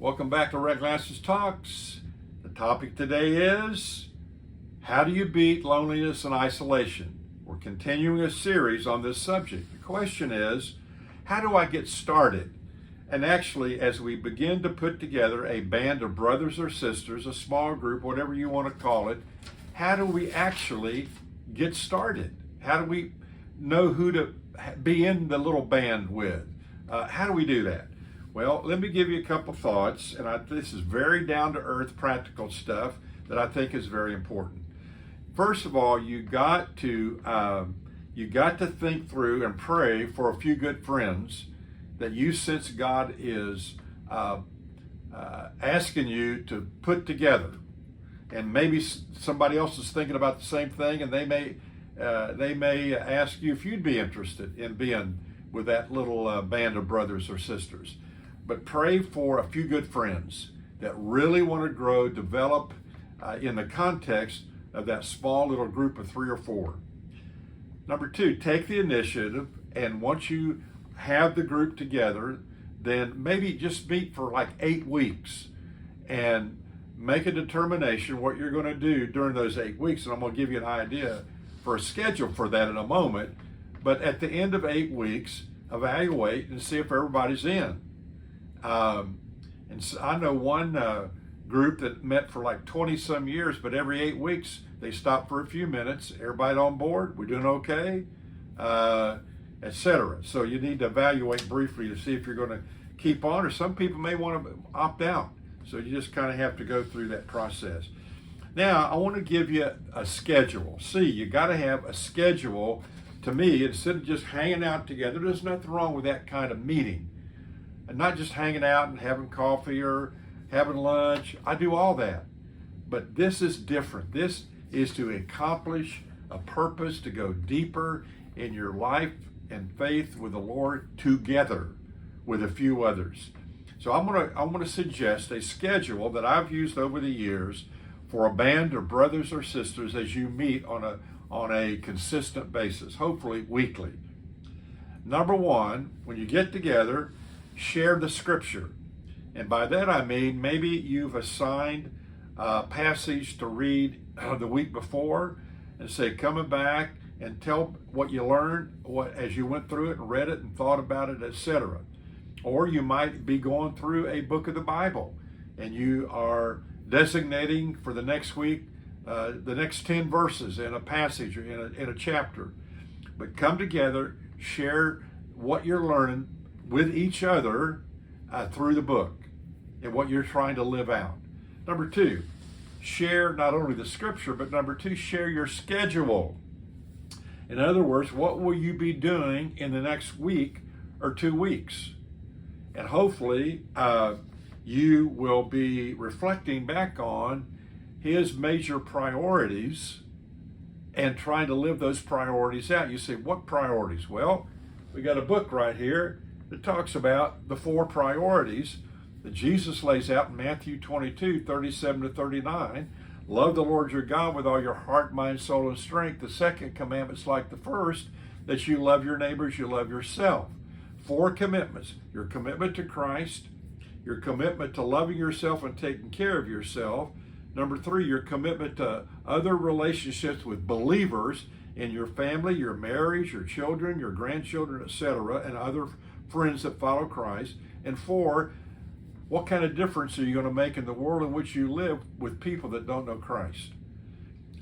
Welcome back to Red Glasses Talks. The topic today is, how do you beat loneliness and isolation? We're continuing a series on this subject. The question is, how do I get started? And actually, as we begin to put together a band of brothers or sisters, a small group, whatever you want to call it, how do we actually get started? How do we know who to be in the little band with? How do we do that? Well, let me give you a couple thoughts, and this is very down-to-earth, practical stuff that I think is very important. First of all, you got to think through and pray for a few good friends that you sense God is asking you to put together, and maybe somebody else is thinking about the same thing, and they may ask you if you'd be interested in being with that little band of brothers or sisters. But pray for a few good friends that really want to grow, develop in the context of that small little group of 3 or 4. Number 2, take the initiative, and once you have the group together, then maybe just meet for like 8 weeks and make a determination what you're going to do during those 8 weeks. And I'm going to give you an idea for a schedule for that in a moment. But at the end of 8 weeks, evaluate and see if everybody's in. And so I know one group that met for like 20 some years, but every 8 weeks they stopped for a few minutes. Everybody on board? We doing okay? Etc. So you need to evaluate briefly to see if you're going to keep on, or some people may want to opt out. So you just kind of have to go through that process. Now, I want to give you a schedule. See, you got to have a schedule. To me, instead of just hanging out together, there's nothing wrong with that kind of meeting. And not just hanging out and having coffee or having lunch. I do all that. But this is different. This is to accomplish a purpose, to go deeper in your life and faith with the Lord together with a few others. So I'm going to suggest a schedule that I've used over the years for a band of brothers or sisters as you meet on a consistent basis, hopefully weekly. Number 1, when you get together, share the scripture. And by that I mean maybe you've assigned a passage to read the week before and say, coming back and tell what you learned as you went through it and read it and thought about it, etc. Or you might be going through a book of the Bible and you are designating for the next week the next 10 verses in a passage or in a chapter. But come together, share what you're learning with each other through the book and what you're trying to live out. Number 2, share not only the scripture, but number 2, share your schedule. In other words, what will you be doing in the next week or 2 weeks? And hopefully you will be reflecting back on his major priorities and trying to live those priorities out. You say, what priorities? Well, we got a book right here that talks about the 4 priorities that Jesus lays out in Matthew 22, 37 to 39. Love the Lord your God with all your heart, mind, soul, and strength. The second commandment's like the first, that you love your neighbors, you love yourself. 4 commitments: your commitment to Christ, your commitment to loving yourself and taking care of yourself. Number 3, your commitment to other relationships with believers in your family, your marriage, your children, your grandchildren, etc., and other friends that follow Christ. And 4, what kind of difference are you going to make in the world in which you live with people that don't know Christ?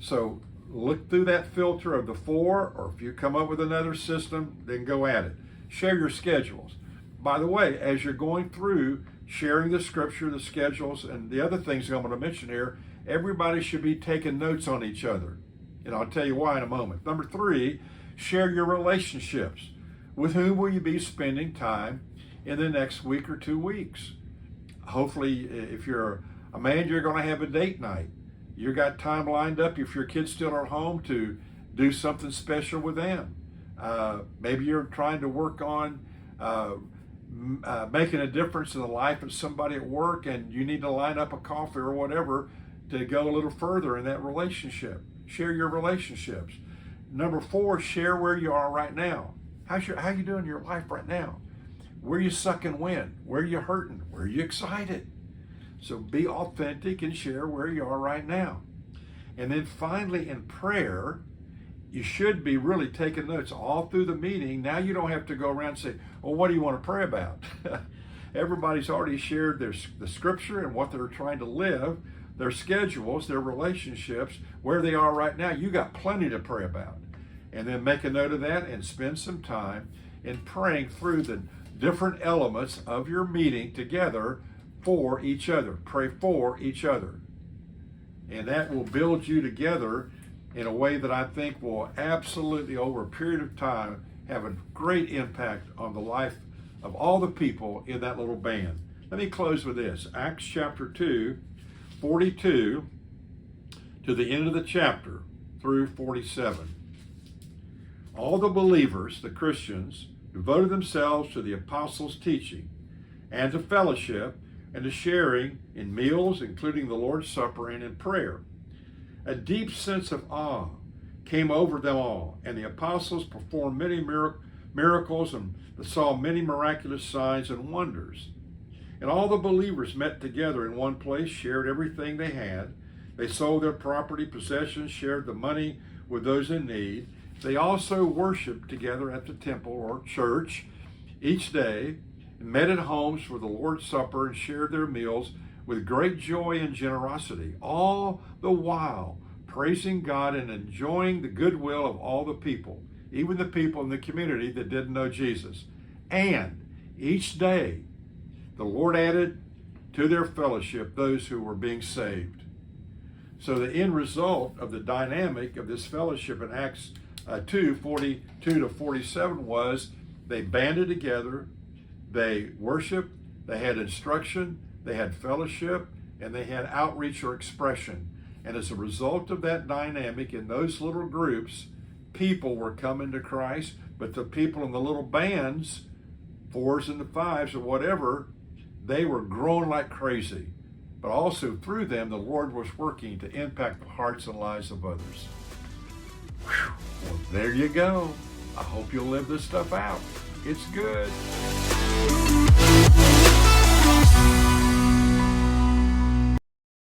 So look through that filter of the 4, or if you come up with another system, then go at it. Share your schedules. By the way, as you're going through sharing the scripture, the schedules, and the other things I'm going to mention here, everybody should be taking notes on each other. And I'll tell you why in a moment. Number 3, share your relationships. With whom will you be spending time in the next week or 2 weeks? Hopefully, if you're a man, you're going to have a date night. You got time lined up, if your kids still are home, to do something special with them. Maybe you're trying to work on making a difference in the life of somebody at work, and you need to line up a coffee or whatever to go a little further in that relationship. Share your relationships. Number 4, share where you are right now. How you doing in your life right now? Where you sucking wind? Where you hurting? Where you excited? So be authentic and share where you are right now. And then finally, in prayer, you should be really taking notes all through the meeting. Now you don't have to go around and say, well, what do you want to pray about? Everybody's already shared the scripture and what they're trying to live, their schedules, their relationships, where they are right now. You got plenty to pray about. And then make a note of that and spend some time in praying through the different elements of your meeting together for each other. Pray for each other. And that will build you together in a way that I think will absolutely, over a period of time, have a great impact on the life of all the people in that little band. Let me close with this. Acts chapter 2, 42 to the end of the chapter through 47. All the believers, the Christians, devoted themselves to the apostles' teaching and to fellowship and to sharing in meals, including the Lord's Supper, and in prayer. A deep sense of awe came over them all, and the apostles performed many miracles and saw many miraculous signs and wonders. And all the believers met together in one place, shared everything they had. They sold their property, possessions, shared the money with those in need. They also worshiped together at the temple or church each day, and met at homes for the Lord's Supper and shared their meals with great joy and generosity, all the while praising God and enjoying the goodwill of all the people, even the people in the community that didn't know Jesus. And each day, the Lord added to their fellowship those who were being saved. So the end result of the dynamic of this fellowship in Acts 2, 42 to 47 was they banded together, they worshiped, they had instruction, they had fellowship, and they had outreach or expression. And as a result of that dynamic in those little groups, people were coming to Christ, but the people in the little bands, 4s and the 5s or whatever, they were growing like crazy. But also through them, the Lord was working to impact the hearts and lives of others. Whew. Well, there you go. I hope you'll live this stuff out. It's good.